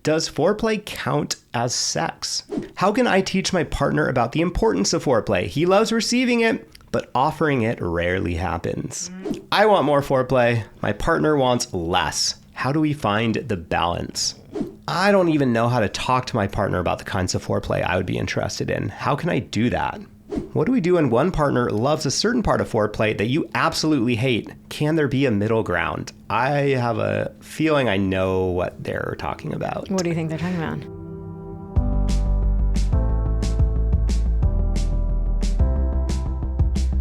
Does foreplay count as sex? How can I teach my partner about the importance of foreplay? He loves receiving it, but offering it rarely happens. I want more foreplay. My partner wants less. How do we find the balance? I don't even know how to talk to my partner about the kinds of foreplay I would be interested in. How can I do that? What do we do when one partner loves a certain part of foreplay that you absolutely hate? Can there be a middle ground? I have a feeling I know what they're talking about. What do you think they're talking about?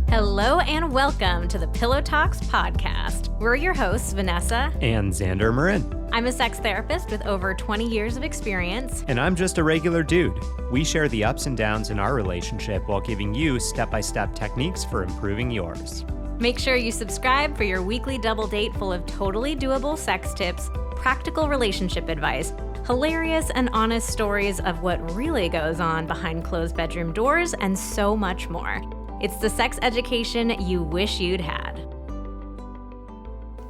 Hello and welcome to the Pillow Talks podcast. We're your hosts, Vanessa and Xander Marin. I'm a sex therapist with over 20 years of experience. And I'm just a regular dude. We share the ups and downs in our relationship while giving you step-by-step techniques for improving yours. Make sure you subscribe for your weekly double date full of totally doable sex tips, practical relationship advice, hilarious and honest stories of what really goes on behind closed bedroom doors, and so much more. It's the sex education you wish you'd had.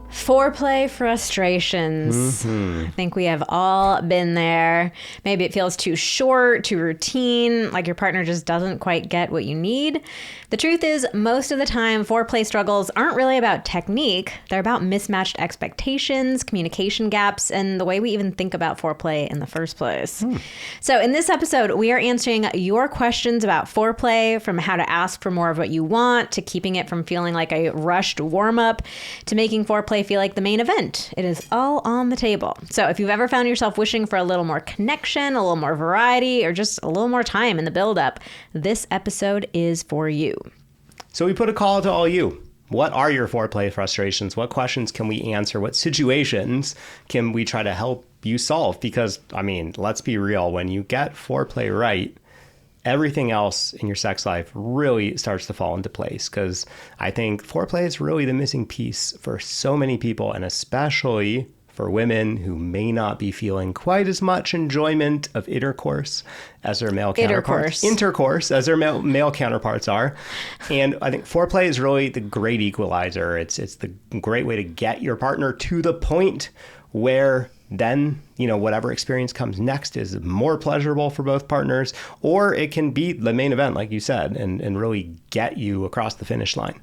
Foreplay frustrations. I think we have all been there. Maybe it feels too short, too routine, like your partner just doesn't quite get what you need. The truth is, most of the time, foreplay struggles aren't really about technique. They're about mismatched expectations, communication gaps, and the way we even think about foreplay in the first place. So in this episode, we are answering your questions about foreplay, from how to ask for more of what you want, to keeping it from feeling like a rushed warm-up, to making foreplay feel like the main event. It is all on the table. So if you've ever found yourself wishing for a little more connection, a little more variety, or just a little more time in the build-up, this episode is for you. So we put a call to all you. What are your foreplay frustrations? What questions can we answer? What situations can we try to help you solve? Because, I mean, let's be real. When you get foreplay right, everything else in your sex life really starts to fall into place, because I think foreplay is really the missing piece for so many people, and especially for women who may not be feeling quite as much enjoyment of intercourse as their male counterparts. Intercourse as their male counterparts are. And I think foreplay is really the great equalizer. It's the great way to get your partner to the point where then, you know, whatever experience comes next is more pleasurable for both partners, or it can be the main event, like you said, and really get you across the finish line.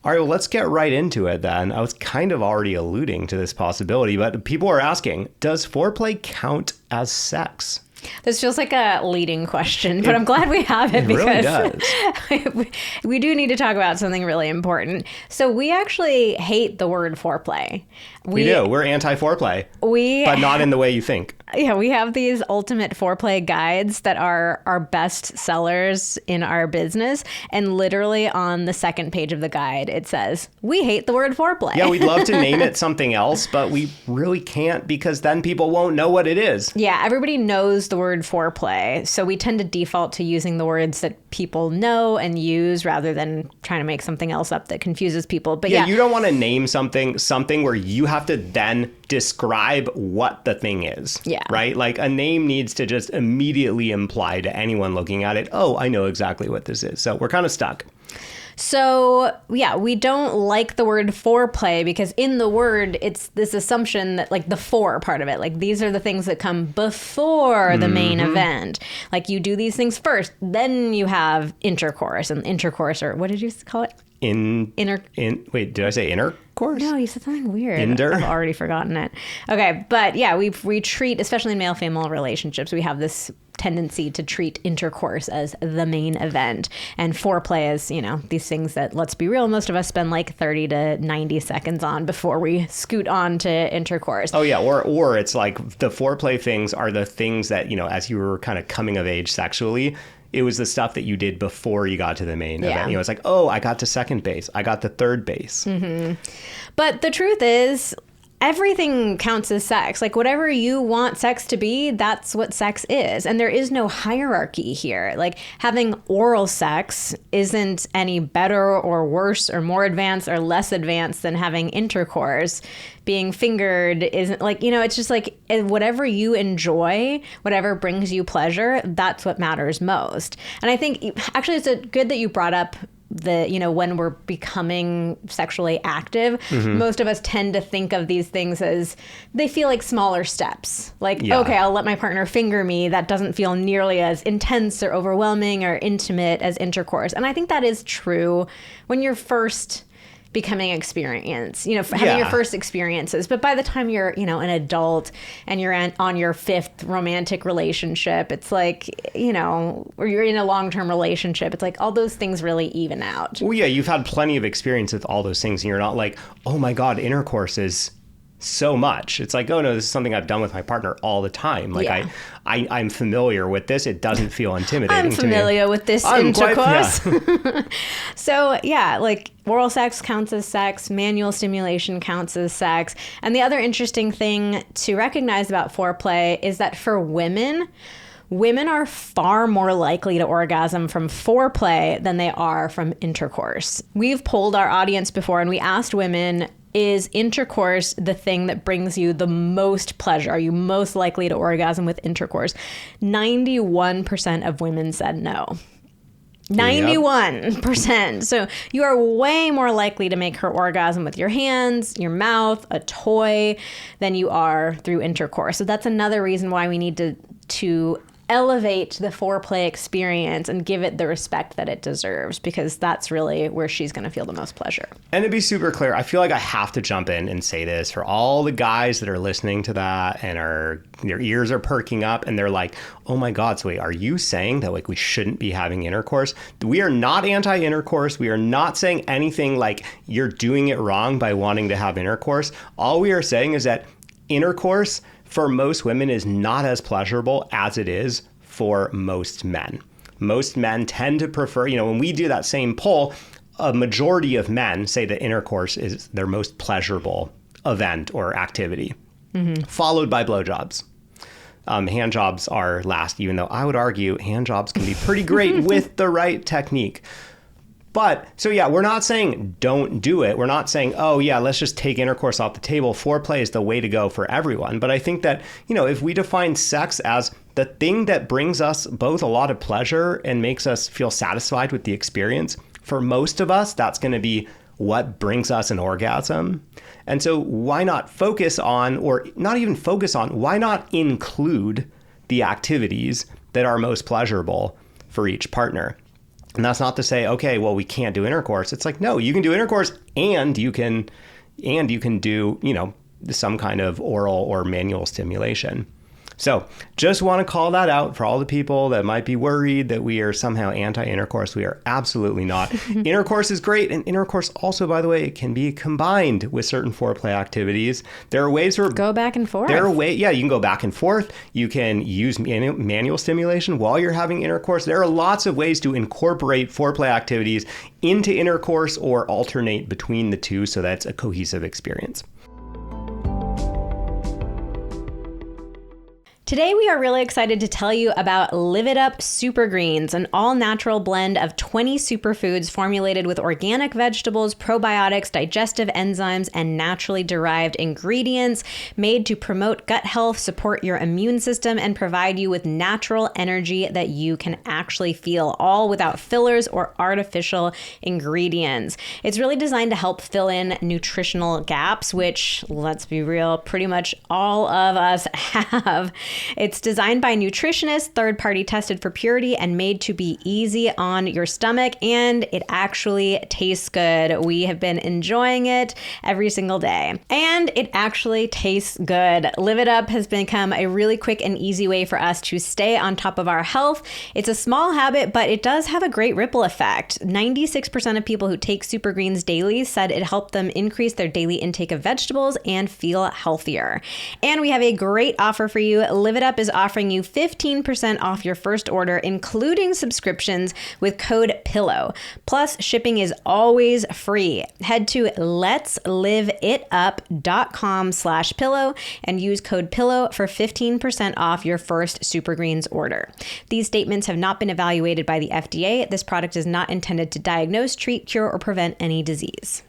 All right, well, let's get right into it then. I was kind of already alluding to this possibility, but people are asking, does foreplay count as sex? This feels like a leading question, but I'm glad we have it because really we do need to talk about something really important. So we actually hate the word foreplay. We do. We're anti-foreplay, but not in the way you think. Yeah, we have these ultimate foreplay guides that are our best sellers in our business. And literally on the second page of the guide, it says, we hate the word foreplay. Yeah, we'd love to name it something else, but we really can't, because then people won't know what it is. Yeah, everybody knows the word foreplay. So we tend to default to using the words that people know and use rather than trying to make something else up that confuses people. But yeah, you don't want to name something where you have to then describe what the thing is. Yeah. Right? Like a name needs to just immediately imply to anyone looking at it, oh, I know exactly what this is. So we're kind of stuck. So, yeah, we don't like the word foreplay because in the word, it's this assumption that, like, the fore part of it, like, these are the things that come before the main event. Like, you do these things first, then you have intercourse, and intercourse, or what did you call it? Wait, did I say intercourse? No, you said something weird. Inder? I've already forgotten it. Okay, but yeah, we treat, especially in male-female relationships, we have this tendency to treat intercourse as the main event, and foreplay as, you know, these things that, let's be real, most of us spend like 30 to 90 seconds on before we scoot on to intercourse. Oh yeah, or it's like the foreplay things are the things that, you know, as you were kind of coming of age sexually, it was the stuff that you did before you got to the main event. You know, it's like, oh, I got to second base. I got to third base. But the truth is, everything counts as sex. Like, whatever you want sex to be, that's what sex is. And there is no hierarchy here. Like, having oral sex isn't any better or worse or more advanced or less advanced than having intercourse. Being fingered isn't, like, you know, it's just like whatever you enjoy, whatever brings you pleasure, that's what matters most. And I think actually it's good that you brought up when we're becoming sexually active, most of us tend to think of these things as they feel like smaller steps. Like, okay, I'll let my partner finger me. That doesn't feel nearly as intense or overwhelming or intimate as intercourse. And I think that is true when you're first becoming experienced, having your first experiences. But by the time you're, an adult and you're on your fifth romantic relationship, it's like, or you're in a long-term relationship, it's like all those things really even out. Well, yeah, you've had plenty of experience with all those things and you're not like, oh my God, intercourse is so much. It's like, oh no, this is something I've done with my partner all the time. Like I'm familiar with this. It doesn't feel intimidating to me. I'm familiar with this intercourse. So yeah, like oral sex counts as sex, manual stimulation counts as sex. And the other interesting thing to recognize about foreplay is that for women are far more likely to orgasm from foreplay than they are from intercourse. We've polled our audience before and we asked women, is intercourse the thing that brings you the most pleasure? Are you most likely to orgasm with intercourse? 91% of women said no. 91%. So you are way more likely to make her orgasm with your hands, your mouth, a toy than you are through intercourse. So that's another reason why we need to elevate the foreplay experience and give it the respect that it deserves, because that's really where she's going to feel the most pleasure. And to be super clear, I feel like I have to jump in and say this for all the guys that are listening to that and their ears are perking up and they're like, oh my God, so wait, are you saying that like we shouldn't be having intercourse? We are not anti-intercourse. We are not saying anything like you're doing it wrong by wanting to have intercourse. All we are saying is that intercourse for most women is not as pleasurable as it is for most men. Most men tend to prefer, when we do that same poll, a majority of men say that intercourse is their most pleasurable event or activity, followed by blowjobs. Handjobs are last, even though I would argue handjobs can be pretty great with the right technique. But so yeah, we're not saying don't do it. We're not saying, oh yeah, let's just take intercourse off the table. Foreplay is the way to go for everyone. But I think that, if we define sex as the thing that brings us both a lot of pleasure and makes us feel satisfied with the experience, for most of us, that's going to be what brings us an orgasm. And so why not focus on, or not even focus on, why not include the activities that are most pleasurable for each partner? And that's not to say, okay, well, we can't do intercourse. It's like, no, you can do intercourse and you can do, some kind of oral or manual stimulation. So just want to call that out for all the people that might be worried that we are somehow anti-intercourse. We are absolutely not. Intercourse is great. And intercourse also, by the way, it can be combined with certain foreplay activities. There are ways where... Go back and forth. You can go back and forth. You can use manual stimulation while you're having intercourse. There are lots of ways to incorporate foreplay activities into intercourse or alternate between the two so that's a cohesive experience. Today, we are really excited to tell you about Live It Up Super Greens, an all-natural blend of 20 superfoods formulated with organic vegetables, probiotics, digestive enzymes, and naturally derived ingredients made to promote gut health, support your immune system, and provide you with natural energy that you can actually feel, all without fillers or artificial ingredients. It's really designed to help fill in nutritional gaps, which, let's be real, pretty much all of us have. It's designed by nutritionists, third-party tested for purity, and made to be easy on your stomach, and it actually tastes good. We have been enjoying it every single day, and it actually tastes good. Live It Up has become a really quick and easy way for us to stay on top of our health. It's a small habit, but it does have a great ripple effect. 96% of people who take Super Greens daily said it helped them increase their daily intake of vegetables and feel healthier. And we have a great offer for you. Live It Up is offering you 15% off your first order, including subscriptions, with code PILLOW. Plus, shipping is always free. Head to letsliveitup.com/pillow and use code PILLOW for 15% off your first Super Greens order. These statements have not been evaluated by the FDA. This product is not intended to diagnose, treat, cure, or prevent any disease.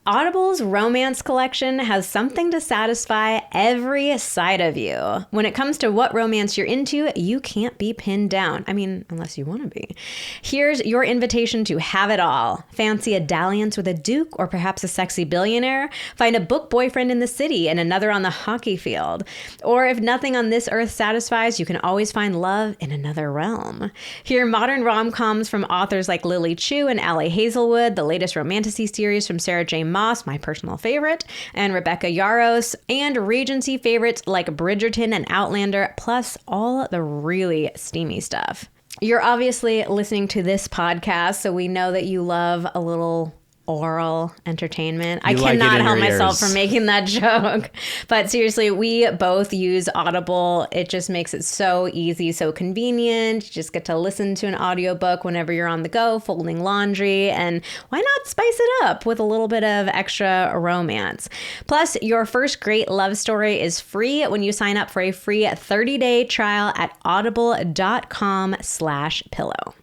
Audible's romance collection has something to satisfy every side of you. When it comes to what romance you're into, you can't be pinned down. I mean, unless you want to be. Here's your invitation to have it all. Fancy a dalliance with a duke or perhaps a sexy billionaire? Find a book boyfriend in the city and another on the hockey field. Or if nothing on this earth satisfies, you can always find love in another realm. Hear modern rom-coms from authors like Lily Chu and Allie Hazelwood, the latest romantasy series from Sarah J. Maas, my personal favorite, and Rebecca Yarros, and Regency favorites like Bridgerton and Outlander, plus all the really steamy stuff. You're obviously listening to this podcast, so we know that you love a little oral entertainment. I cannot help myself from making that joke. But seriously, we both use Audible. It just makes it so easy, so convenient. You just get to listen to an audiobook whenever you're on the go, folding laundry, and why not spice it up with a little bit of extra romance? Plus, your first great love story is free when you sign up for a free 30-day trial at audible.com/pillow.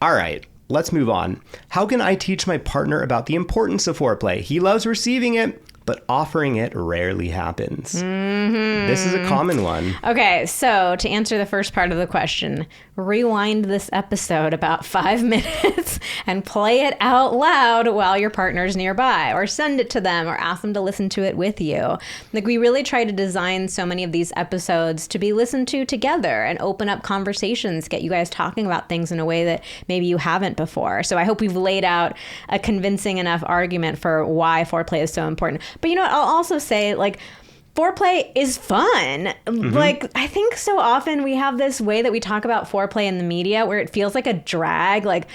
All right, let's move on. How can I teach my partner about the importance of foreplay? He loves receiving it, but offering it rarely happens. Mm-hmm. This is a common one. Okay, so to answer the first part of the question, rewind this episode about 5 minutes and play it out loud while your partner's nearby, or send it to them, or ask them to listen to it with you. Like, we really try to design so many of these episodes to be listened to together and open up conversations, get you guys talking about things in a way that maybe you haven't before. So I hope we've laid out a convincing enough argument for why foreplay is so important. But you know what? I'll also say, like, foreplay is fun. Mm-hmm. Like, I think so often we have this way that we talk about foreplay in the media where it feels like a drag. Like,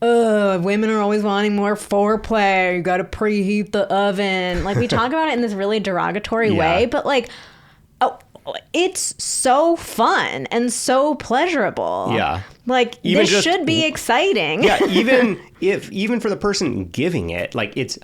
women are always wanting more foreplay. You got to preheat the oven. Like, we talk about it in this really derogatory way, but like, it's so fun and so pleasurable. Yeah. Like, this should be exciting. Yeah, even for the person giving it, like, it's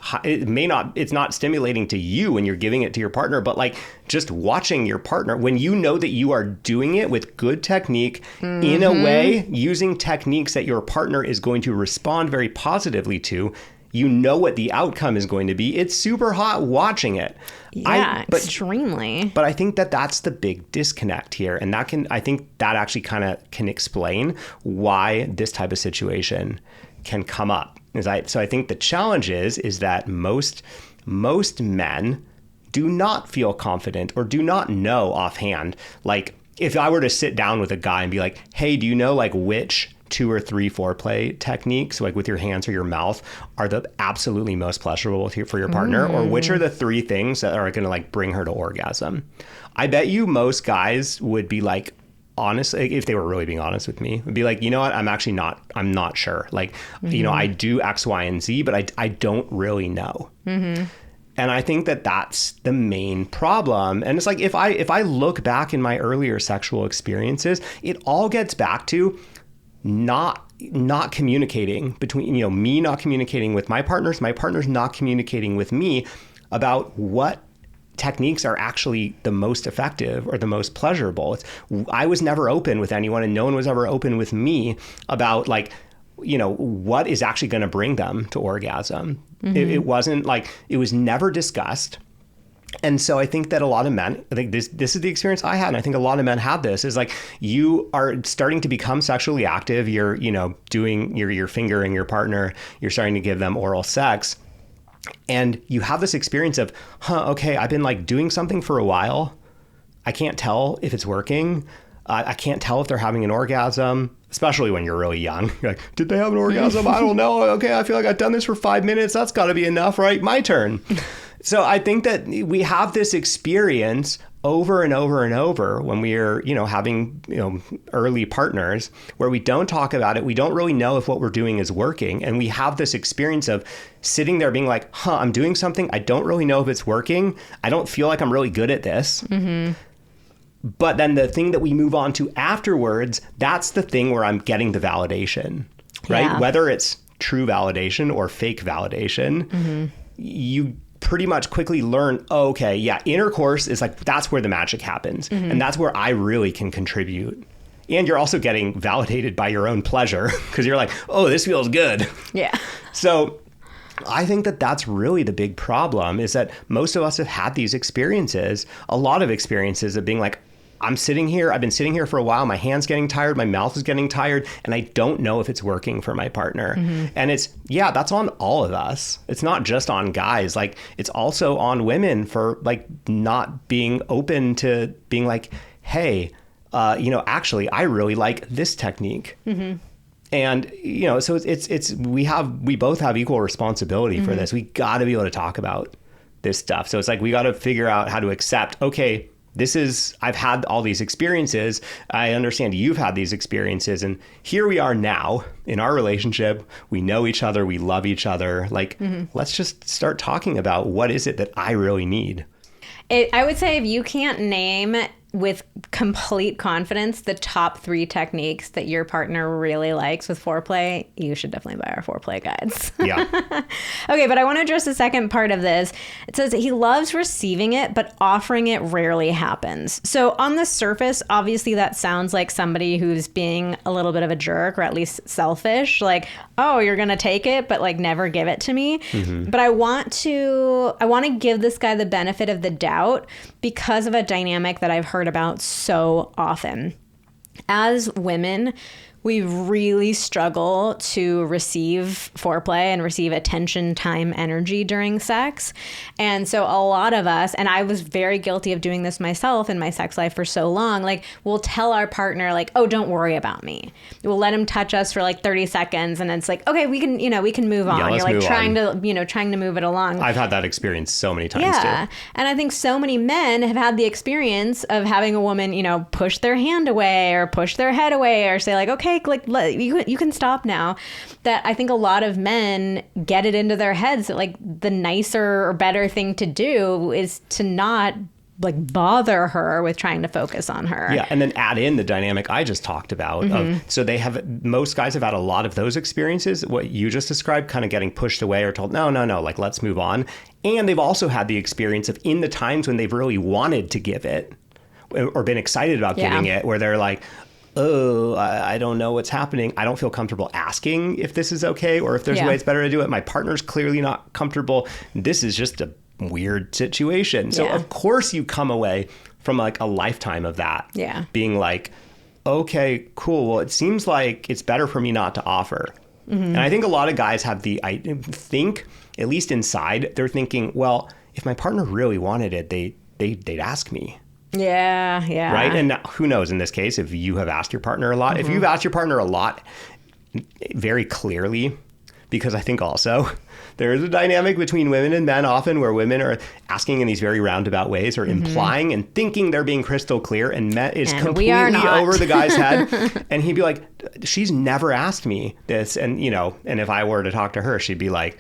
not stimulating to you when you're giving it to your partner, but like just watching your partner, when you know that you are doing it with good technique, mm-hmm. in a way, using techniques that your partner is going to respond very positively to, you know what the outcome is going to be. It's super hot watching it. Yeah, extremely. But I think that that's the big disconnect here. And I think that actually kind of can explain why this type of situation can come up. So I think the challenge is that most men do not feel confident or do not know offhand. Like, if I were to sit down with a guy and be like, hey, do you know like which 2 or 3 foreplay techniques, like with your hands or your mouth, are the absolutely most pleasurable for your partner? Or which are the 3 things that are going to like bring her to orgasm? I bet you most guys would be like, honest, if they were really being honest with me, would be like, you know what, I'm not sure. Like, mm-hmm. you know, I do X, Y, and Z, but I don't really know. Mm-hmm. And I think that that's the main problem. And it's like, if I look back in my earlier sexual experiences, it all gets back to not communicating between, you know, me not communicating with my partners not communicating with me about what techniques are actually the most effective or the most pleasurable. I was never open with anyone, and no one was ever open with me about, like, you know, what is actually going to bring them to orgasm. Mm-hmm. It wasn't like, it was never discussed. And so I think that a lot of men, I think this is the experience I had, and I think a lot of men have this, is like, you are starting to become sexually active. You're, you know, doing your fingering your partner, you're starting to give them oral sex, and you have this experience of, okay, I've been like doing something for a while. I can't tell if it's working. I can't tell if they're having an orgasm, especially when you're really young. You're like, did they have an orgasm? I don't know. Okay, I feel like I've done this for 5 minutes. That's got to be enough, right? My turn. So I think that we have this experience over and over and over when we are, you know, having, you know, early partners where we don't talk about it. We don't really know if what we're doing is working. And we have this experience of sitting there being like, I'm doing something. I don't really know if it's working. I don't feel like I'm really good at this. Mm-hmm. But then the thing that we move on to afterwards, that's the thing where I'm getting the validation, right? Yeah. Whether it's true validation or fake validation, mm-hmm. you pretty much quickly learn, intercourse is like, that's where the magic happens. Mm-hmm. And that's where I really can contribute And you're also getting validated by your own pleasure because you're like, oh, this feels good. Yeah. So I think that that's really the big problem, is that most of us have had these experiences, a lot of experiences of being like, I've been sitting here for a while, my hand's getting tired, my mouth is getting tired, and I don't know if it's working for my partner. And that's on all of us. It's not just on guys. Like, it's also on women for like not being open to being like, hey, actually, I really like this technique. And, so we both have equal responsibility for this. We got to be able to talk about this stuff. So it's like, we got to figure out how to accept, okay, I've had all these experiences. I understand you've had these experiences, and here we are now in our relationship. We know each other. We love each other. Like, let's just start talking about what is it that I really need. I would say if you can't name with complete confidence the top 3 techniques that your partner really likes with foreplay, you should definitely buy our foreplay guides. Yeah. Okay, but I want to address the second part of this. It says that he loves receiving it, but offering it rarely happens. So on the surface, obviously that sounds like somebody who's being a little bit of a jerk, or at least selfish. Like, oh, you're going to take it, but like never give it to me. But I want to give this guy the benefit of the doubt because of a dynamic that I've heard about so often. As women, we really struggle to receive foreplay and receive attention, time, energy during sex. And so a lot of us, and I was very guilty of doing this myself in my sex life for so long, like we'll tell our partner like, oh, don't worry about me. We'll let him touch us for like 30 seconds. And it's like, okay, we can move on. You're like trying to move it along. I've had that experience so many times too. And I think so many men have had the experience of having a woman, push their hand away or push their head away or say like, okay, like you can stop now. That I think a lot of men get it into their heads that like the nicer or better thing to do is to not like bother her with trying to focus on her. Yeah, and then add in the dynamic I just talked about. So most guys have had a lot of those experiences, what you just described, kind of getting pushed away or told, no, like let's move on. And they've also had the experience of in the times when they've really wanted to give it or been excited about giving it, where they're like, oh, I don't know what's happening. I don't feel comfortable asking if this is okay or if there's a way it's better to do it. My partner's clearly not comfortable. This is just a weird situation. So of course you come away from like a lifetime of that. Yeah. Being like, okay, cool. Well, it seems like it's better for me not to offer. And I think a lot of guys have I think, at least inside, they're thinking, well, if my partner really wanted it, they'd ask me. Yeah. Right? And who knows in this case, if you have asked your partner a lot, if you've asked your partner a lot very clearly, because I think also there is a dynamic between women and men often where women are asking in these very roundabout ways or implying and thinking they're being crystal clear, and men is completely over the guy's head. And he'd be like, she's never asked me this. And, and if I were to talk to her, she'd be like,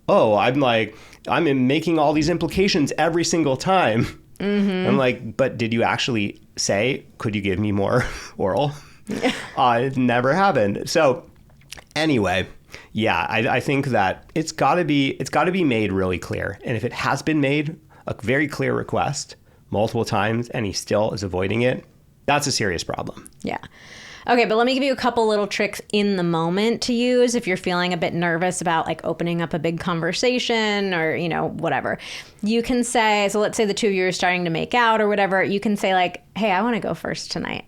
oh, I'm making all these implications every single time. I'm like, but did you actually say, could you give me more oral? It never happened. So anyway, I think that it's got to be made really clear. And if it has been made a very clear request multiple times and he still is avoiding it, that's a serious problem. Yeah. Okay, but let me give you a couple little tricks in the moment to use if you're feeling a bit nervous about like opening up a big conversation or, whatever. You can say, so let's say the two of you are starting to make out or whatever. You can say like, hey, I want to go first tonight.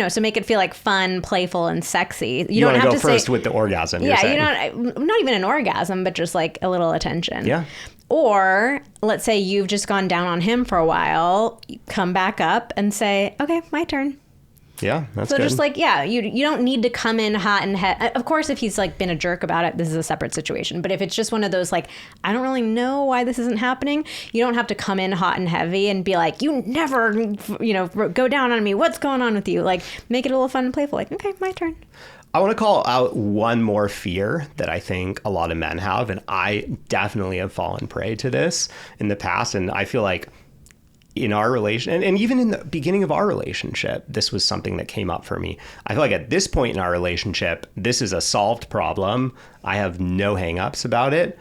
So make it feel like fun, playful, and sexy. You don't have to go first with the orgasm. Yeah, not even an orgasm, but just like a little attention. Yeah. Or let's say you've just gone down on him for a while. You come back up and say, okay, my turn. Yeah, that's good. So just like, you don't need to come in hot and heavy. Of course, if he's like been a jerk about it, this is a separate situation. But if it's just one of those like, I don't really know why this isn't happening, you don't have to come in hot and heavy and be like, you never, go down on me. What's going on with you? Like, make it a little fun and playful. Like, okay, my turn. I want to call out one more fear that I think a lot of men have, and I definitely have fallen prey to this in the past. And I feel like in our relation, and even in the beginning of our relationship, this was something that came up for me. I feel like at this point in our relationship, this is a solved problem. I have no hangups about it.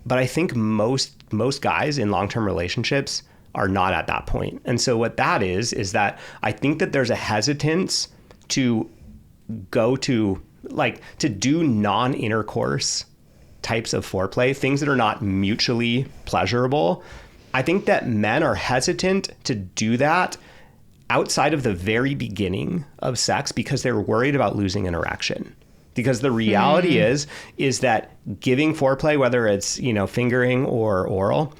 But I think most guys in long-term relationships are not at that point. And so what that is that I think that there's a hesitance to go to like to do non-intercourse types of foreplay, things that are not mutually pleasurable, I think that men are hesitant to do that outside of the very beginning of sex because they're worried about losing an erection. Because the reality is that giving foreplay, whether it's, fingering or oral,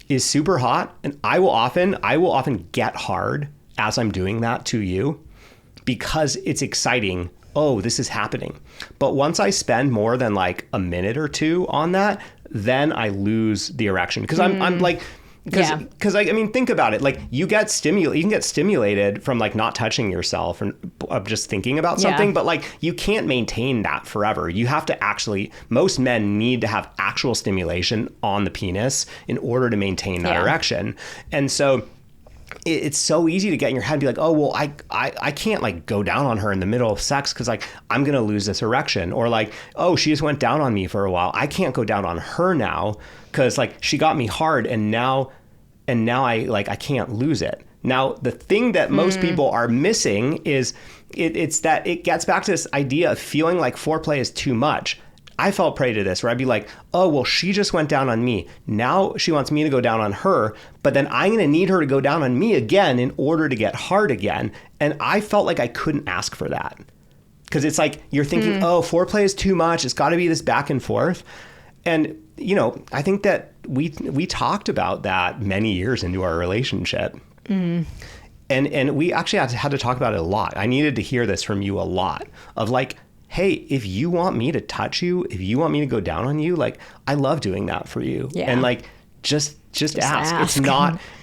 is super hot. And I will often get hard as I'm doing that to you because it's exciting. Oh, this is happening. But once I spend more than like a minute or two on that, then I lose the erection because I'm like, because I mean, think about it. Like you can get stimulated from like not touching yourself and just thinking about something, but like you can't maintain that forever. You have to most men need to have actual stimulation on the penis in order to maintain that erection. And so it's so easy to get in your head and be like, oh, well, I can't like go down on her in the middle of sex because like I'm going to lose this erection. Or like, oh, she just went down on me for a while. I can't go down on her now because like she got me hard and now I can't lose it. Now, the thing that most people are missing is it's that it gets back to this idea of feeling like foreplay is too much. I fell prey to this where I'd be like, oh, well, she just went down on me. Now she wants me to go down on her, but then I'm going to need her to go down on me again in order to get hard again. And I felt like I couldn't ask for that because it's like you're thinking, oh, foreplay is too much. It's got to be this back and forth. And, I think that we talked about that many years into our relationship. And we actually had to talk about it a lot. I needed to hear this from you a lot of like, hey, if you want me to touch you, if you want me to go down on you, like I love doing that for you. Yeah. And like, just ask.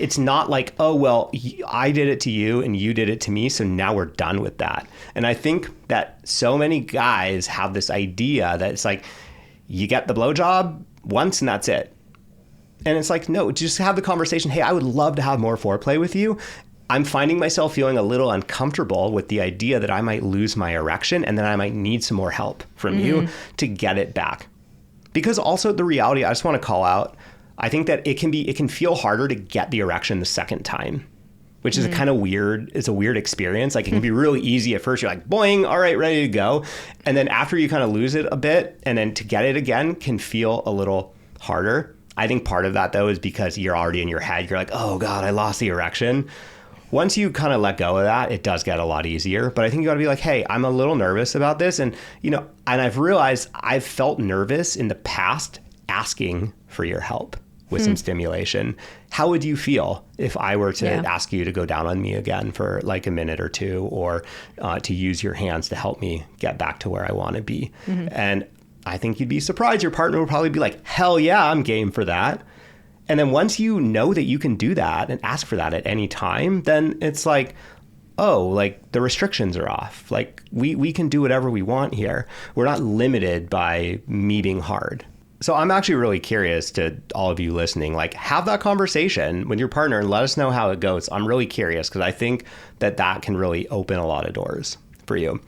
It's not like, oh, well, I did it to you and you did it to me. So now we're done with that. And I think that so many guys have this idea that it's like, you get the blowjob once and that's it. And it's like, no, just have the conversation. Hey, I would love to have more foreplay with you. I'm finding myself feeling a little uncomfortable with the idea that I might lose my erection and then I might need some more help from you to get it back. Because also the reality, I just want to call out, I think that it can feel harder to get the erection the second time, which is it's a weird experience. Like it can be really easy at first. You're like, boing, all right, ready to go. And then after you kind of lose it a bit and then to get it again can feel a little harder. I think part of that though is because you're already in your head. You're like, oh God, I lost the erection. Once you kind of let go of that, it does get a lot easier. But I think you got to be like, hey, I'm a little nervous about this. And, and I've realized I've felt nervous in the past asking for your help with some stimulation. How would you feel if I were to ask you to go down on me again for like a minute or two or to use your hands to help me get back to where I want to be? And I think you'd be surprised. Your partner would probably be like, hell yeah, I'm game for that. And then once you know that you can do that and ask for that at any time, then it's like, oh, like the restrictions are off. Like we can do whatever we want here. We're not limited by me being hard. So I'm actually really curious to all of you listening, like have that conversation with your partner and let us know how it goes. I'm really curious because I think that can really open a lot of doors for you.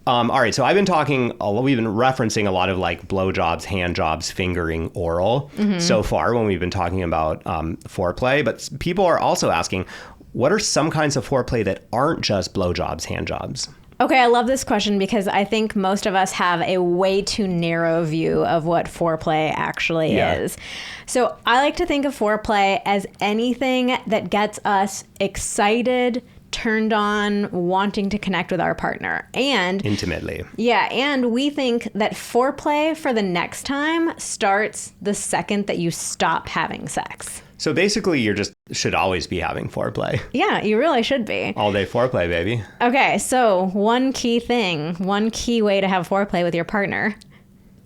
All right. So we've been referencing a lot of like blowjobs, handjobs, fingering, oral so far when we've been talking about foreplay. But people are also asking, what are some kinds of foreplay that aren't just blowjobs, handjobs? Okay, I love this question because I think most of us have a way too narrow view of what foreplay actually is. So I like to think of foreplay as anything that gets us excited, turned on, wanting to connect with our partner. And intimately. Yeah. And we think that foreplay for the next time starts the second that you stop having sex. So basically you should always be having foreplay. Yeah, you really should be. All day foreplay, baby. Okay, so one key way to have foreplay with your partner.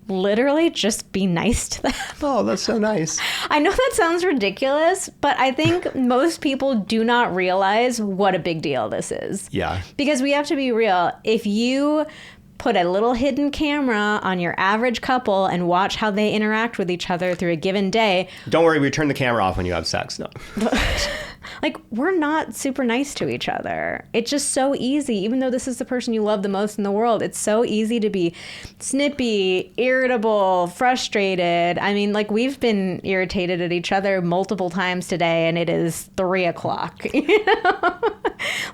Literally just be nice to them. Oh, that's so nice. I know that sounds ridiculous, but I think most people do not realize what a big deal this is. Yeah. Because we have to be real. If you put a little hidden camera on your average couple and watch how they interact with each other through a given day. Don't worry, we turn the camera off when you have sex. No. Like, we're not super nice to each other. It's just so easy. Even though this is the person you love the most in the world, it's so easy to be snippy, irritable, frustrated. I mean, like, we've been irritated at each other multiple times today, and it is 3:00. You know?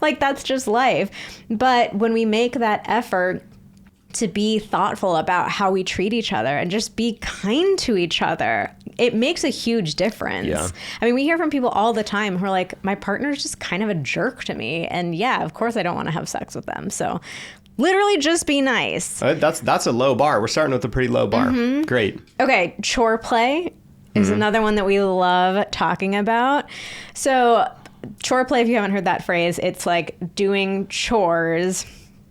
Like, that's just life. But when we make that effort to be thoughtful about how we treat each other and just be kind to each other, it makes a huge difference. Yeah. I mean, we hear from people all the time who are like, my partner's just kind of a jerk to me. And yeah, of course I don't want to have sex with them. So literally just be nice. That's a low bar. We're starting with a pretty low bar. Great. Okay, chore play is another one that we love talking about. So chore play, if you haven't heard that phrase, it's like doing chores,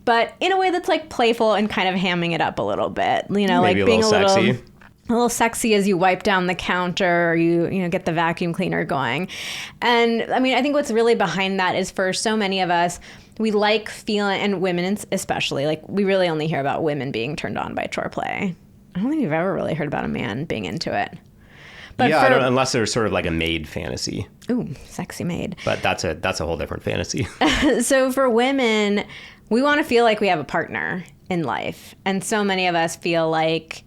but in a way that's like playful and kind of hamming it up a little bit. You know, Maybe like being a little sexy. A little sexy as you wipe down the counter or you know, get the vacuum cleaner going. And I mean, I think what's really behind that is for so many of us, we like feeling, and women especially, like we really only hear about women being turned on by chore play. I don't think we've ever really heard about a man being into it. But yeah, unless there's sort of like a maid fantasy. Ooh, sexy maid. But that's a whole different fantasy. So for women, we want to feel like we have a partner in life. And so many of us feel like,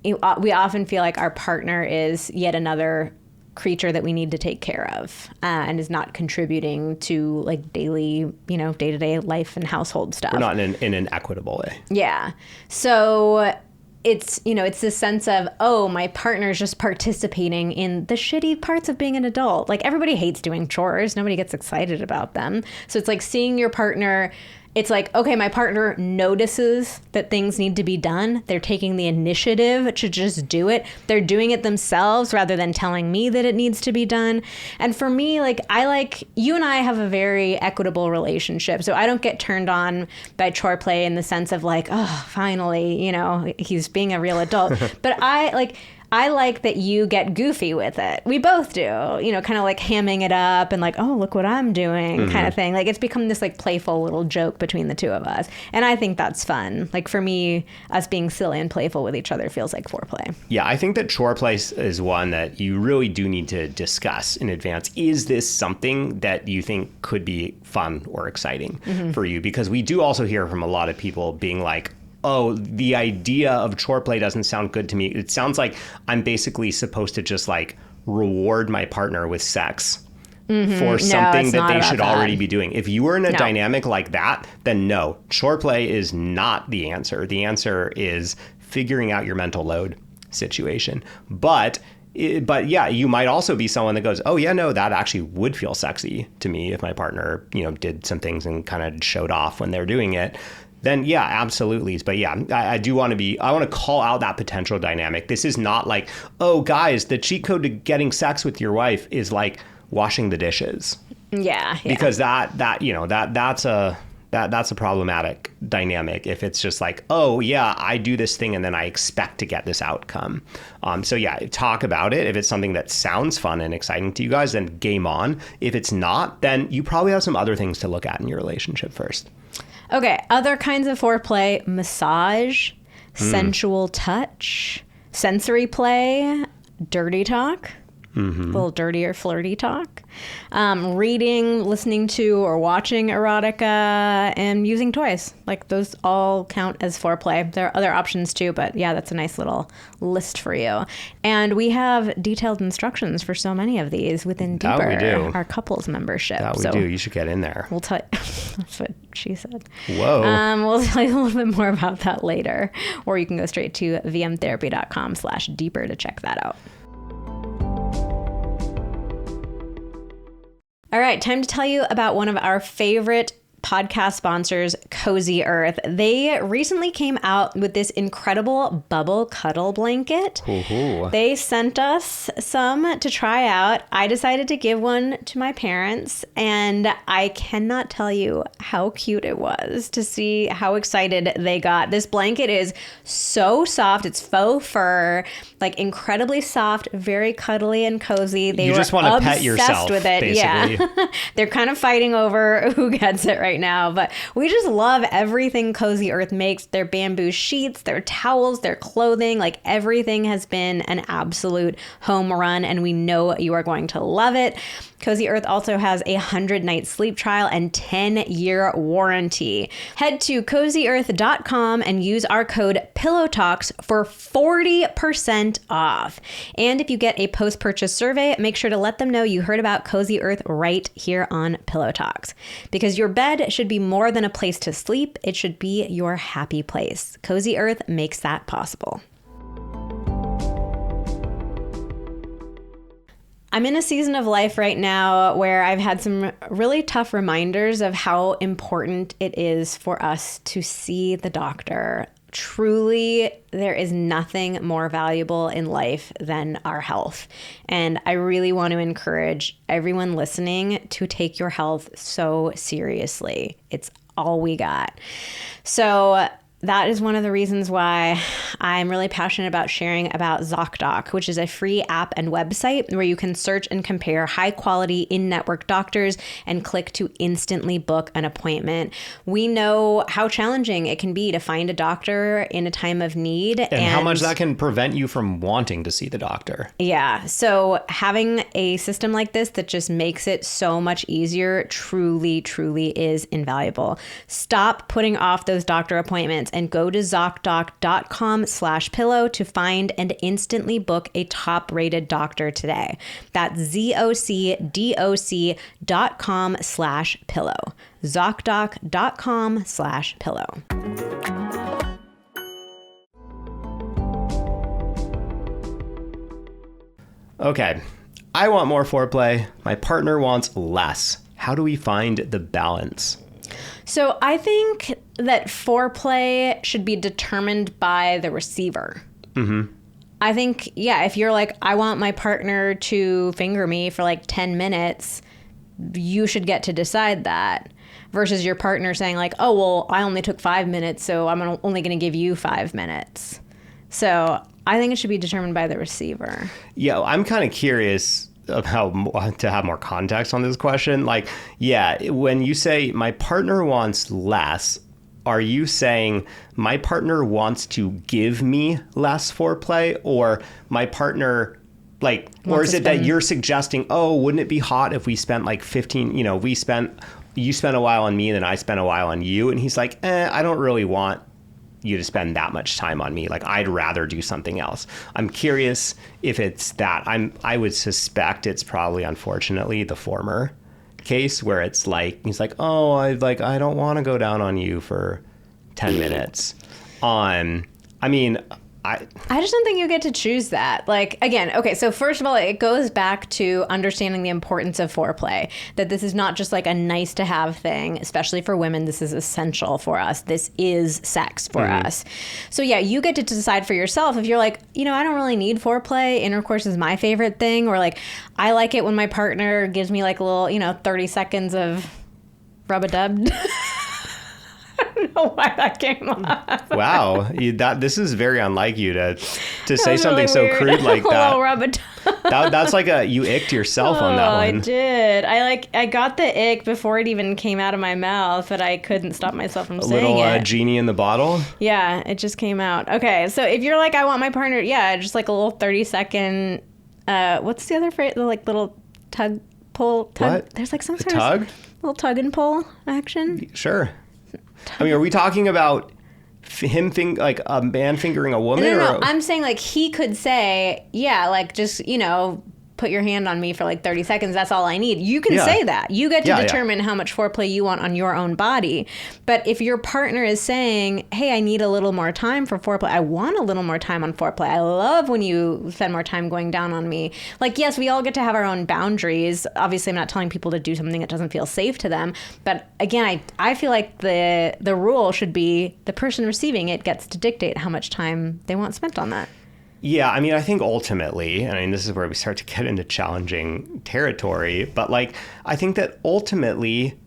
we often feel like our partner is yet another creature that we need to take care of and is not contributing to like daily, you know, day-to-day life and household stuff. We're not in an equitable way. Yeah. So it's, you know, it's this sense of, oh, my partner's just participating in the shitty parts of being an adult. Like everybody hates doing chores. Nobody gets excited about them. So it's like seeing your partner. It's like, okay, my partner notices that things need to be done. They're taking the initiative to just do it. They're doing it themselves rather than telling me that it needs to be done. And for me, like, you and I have a very equitable relationship. So I don't get turned on by chore play in the sense of like, oh, finally, you know, he's being a real adult. But I like that you get goofy with it. We both do, you know, kind of like hamming it up and like, oh, look what I'm doing kind of thing. Like it's become this like playful little joke between the two of us. And I think that's fun. Like for me, us being silly and playful with each other feels like foreplay. Yeah, I think that chore play is one that you really do need to discuss in advance. Is this something that you think could be fun or exciting for you? Because we do also hear from a lot of people being like, oh, the idea of chore play doesn't sound good to me. It sounds like I'm basically supposed to just like reward my partner with sex for something that they should already be doing. If you were in a dynamic like that, then no, chore play is not the answer. The answer is figuring out your mental load situation. But yeah, you might also be someone that goes, oh yeah, no, that actually would feel sexy to me if my partner, you know, did some things and kind of showed off when they're doing it. Then yeah, absolutely. But yeah, I want to call out that potential dynamic. This is not like, oh guys, the cheat code to getting sex with your wife is like washing the dishes. Yeah. Because that's a problematic dynamic if it's just like, oh yeah, I do this thing and then I expect to get this outcome. So yeah, talk about it. If it's something that sounds fun and exciting to you guys, then game on. If it's not, then you probably have some other things to look at in your relationship first. Okay, other kinds of foreplay: massage, sensual touch, sensory play, dirty talk, a little dirty or flirty talk, reading, listening to or watching erotica, and using toys. Like those all count as foreplay. There are other options too, but yeah, that's a nice little list for you. And we have detailed instructions for so many of these within Deeper, our couples membership. That we do. You should get in there. We'll tell you. That's what she said. Whoa. We'll tell you a little bit more about that later, or you can go straight to vmtherapy.com/deeper to check that out. All right, time to tell you about one of our favorite podcast sponsors, Cozy Earth. They recently came out with this incredible bubble cuddle blanket. Ooh. They sent us some to try out. I decided to give one to my parents, and I cannot tell you how cute it was to see how excited they got. This blanket is so soft. It's faux fur, like incredibly soft, very cuddly and cozy. They you were just want to pet yourself with it. basically. Yeah. They're kind of fighting over who gets it right right now, but we just love everything Cozy Earth makes. Their bamboo sheets, their towels, their clothing, like everything has been an absolute home run, and we know you are going to love it. Cozy Earth also has a 100-night sleep trial and 10-year warranty. Head to cozyearth.com and use our code PillowTalks for 40% off. And if you get a post-purchase survey, make sure to let them know you heard about Cozy Earth right here on Pillow Talks. Because your bed should be more than a place to sleep, it should be your happy place. Cozy Earth makes that possible. I'm in a season of life right now where I've had some really tough reminders of how important it is for us to see the doctor. Truly, there is nothing more valuable in life than our health. And I really want to encourage everyone listening to take your health so seriously. It's all we got. So that is one of the reasons why I'm really passionate about sharing about ZocDoc, which is a free app and website where you can search and compare high quality in-network doctors and click to instantly book an appointment. We know how challenging it can be to find a doctor in a time of need. And how much that can prevent you from wanting to see the doctor. Yeah. So having a system like this that just makes it so much easier truly, truly is invaluable. Stop putting off those doctor appointments and go to ZocDoc.com/pillow to find and instantly book a top-rated doctor today. That's ZocDoc.com/pillow. ZocDoc.com/pillow. Okay, I want more foreplay. My partner wants less. How do we find the balance? So I think that foreplay should be determined by the receiver. Mm-hmm. I think, yeah, if you're like, I want my partner to finger me for like 10 minutes, you should get to decide that. Versus your partner saying like, oh, well, I only took 5 minutes, so I'm only going to give you 5 minutes. So I think it should be determined by the receiver. Yeah, I'm kind of curious of how to have more context on this question. Like, yeah, when you say my partner wants less, are you saying my partner wants to give me less foreplay, or my partner like, or is it that you're suggesting, oh, wouldn't it be hot if we spent like 15, you spent a while on me and then I spent a while on you, and he's like, I don't really want you to spend that much time on me. Like, I'd rather do something else. I'm curious if it's that. I would suspect it's probably, unfortunately, the former case where it's like, he's like, oh, I don't want to go down on you for 10 minutes. I just don't think you get to choose that. Like, again, okay, so first of all, it goes back to understanding the importance of foreplay, that this is not just like a nice to have thing, especially for women. This is essential for us. This is sex for us. So yeah, you get to decide for yourself if you're like, I don't really need foreplay. Intercourse is my favorite thing. Or like, I like it when my partner gives me like a little, 30 seconds of rub-a-dub. I don't know why that came up. Wow, this is very unlike you to say something really so crude like that. That's like you icked yourself on that one. I did. I got the ick before it even came out of my mouth, but I couldn't stop myself from saying it. A little genie in the bottle? Yeah, it just came out. Okay, so if you're like, I want my partner, just like a little 30-second, what's the other phrase? The like little tug, pull, tug. What? There's like some sort of little tug and pull action. Sure. Are we talking about him like a man fingering a woman? No. I'm saying like he could say, yeah, like just, put your hand on me for like 30 seconds. That's all I need. You can say that. You get to determine how much foreplay you want on your own body. But if your partner is saying, hey, I need a little more time for foreplay. I want a little more time on foreplay. I love when you spend more time going down on me. Like, yes, we all get to have our own boundaries. Obviously, I'm not telling people to do something that doesn't feel safe to them. But again, I feel like the rule should be the person receiving it gets to dictate how much time they want spent on that. Yeah, I think ultimately, this is where we start to get into challenging territory, but like, I think that ultimately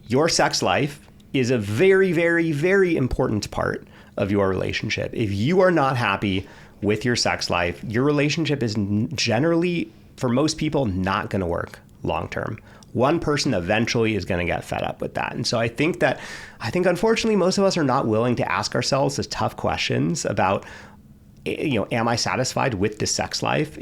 your sex life is a very, very, very important part of your relationship. If you are not happy with your sex life, your relationship is generally, for most people, not going to work long term. One person eventually is going to get fed up with that. And so I think unfortunately most of us are not willing to ask ourselves the tough questions about, am I satisfied with this sex life?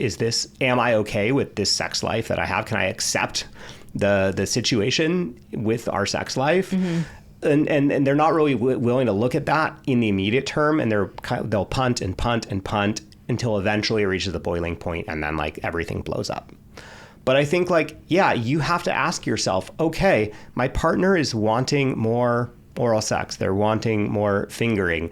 Am I okay with this sex life that I have? Can I accept the situation with our sex life? And they're not really willing to look at that in the immediate term, and they'll punt and punt and punt until eventually it reaches the boiling point, and then like everything blows up. But I think you have to ask yourself, okay, my partner is wanting more oral sex. They're wanting more fingering.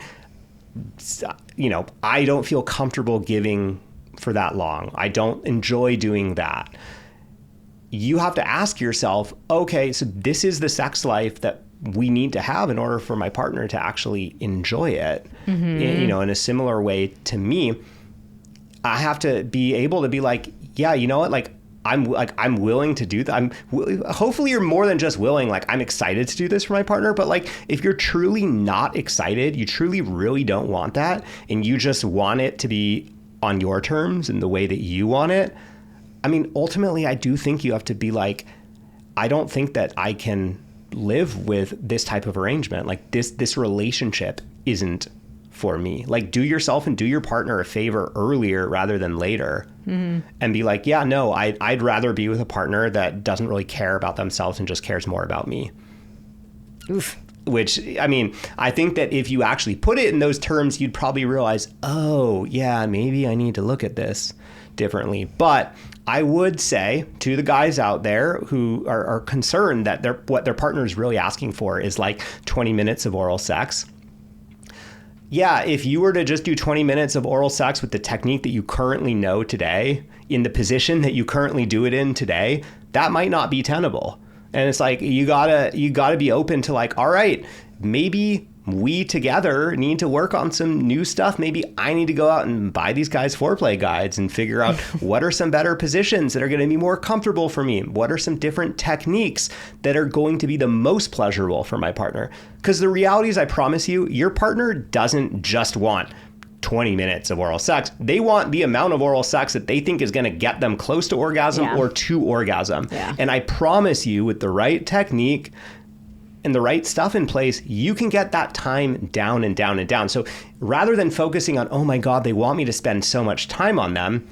I don't feel comfortable giving for that long. I don't enjoy doing that. You have to ask yourself, okay, so this is the sex life that we need to have in order for my partner to actually enjoy it. In a similar way to me, I have to be able to be like, yeah, you know what? I'm willing to do that. Hopefully you're more than just willing. Like, I'm excited to do this for my partner. But like, if you're truly not excited, you truly really don't want that, and you just want it to be on your terms and the way that you want it. I mean, ultimately, I do think you have to be like, I don't think that I can live with this type of arrangement. Like this relationship isn't for me. Like, do yourself and do your partner a favor earlier rather than later. And be like, yeah, no, I'd rather be with a partner that doesn't really care about themselves and just cares more about me. Oof. Which, I mean, I think that if you actually put it in those terms, you'd probably realize, oh, yeah, maybe I need to look at this differently. But I would say to the guys out there who are concerned that what their partner is really asking for is like 20 minutes of oral sex. Yeah, if you were to just do 20 minutes of oral sex with the technique that you currently know today, in the position that you currently do it in today, that might not be tenable. And it's like, you gotta be open to like, all right, maybe we together need to work on some new stuff. Maybe I need to go out and buy these guys Foreplay guides and figure out what are some better positions that are going to be more comfortable for me. What are some different techniques that are going to be the most pleasurable for my partner? Because the reality is, I promise you, your partner doesn't just want 20 minutes of oral sex. They want the amount of oral sex that they think is going to get them close to orgasm or to orgasm. Yeah. And I promise you, with the right technique and the right stuff in place, you can get that time down and down and down. So rather than focusing on, oh my God, they want me to spend so much time on them,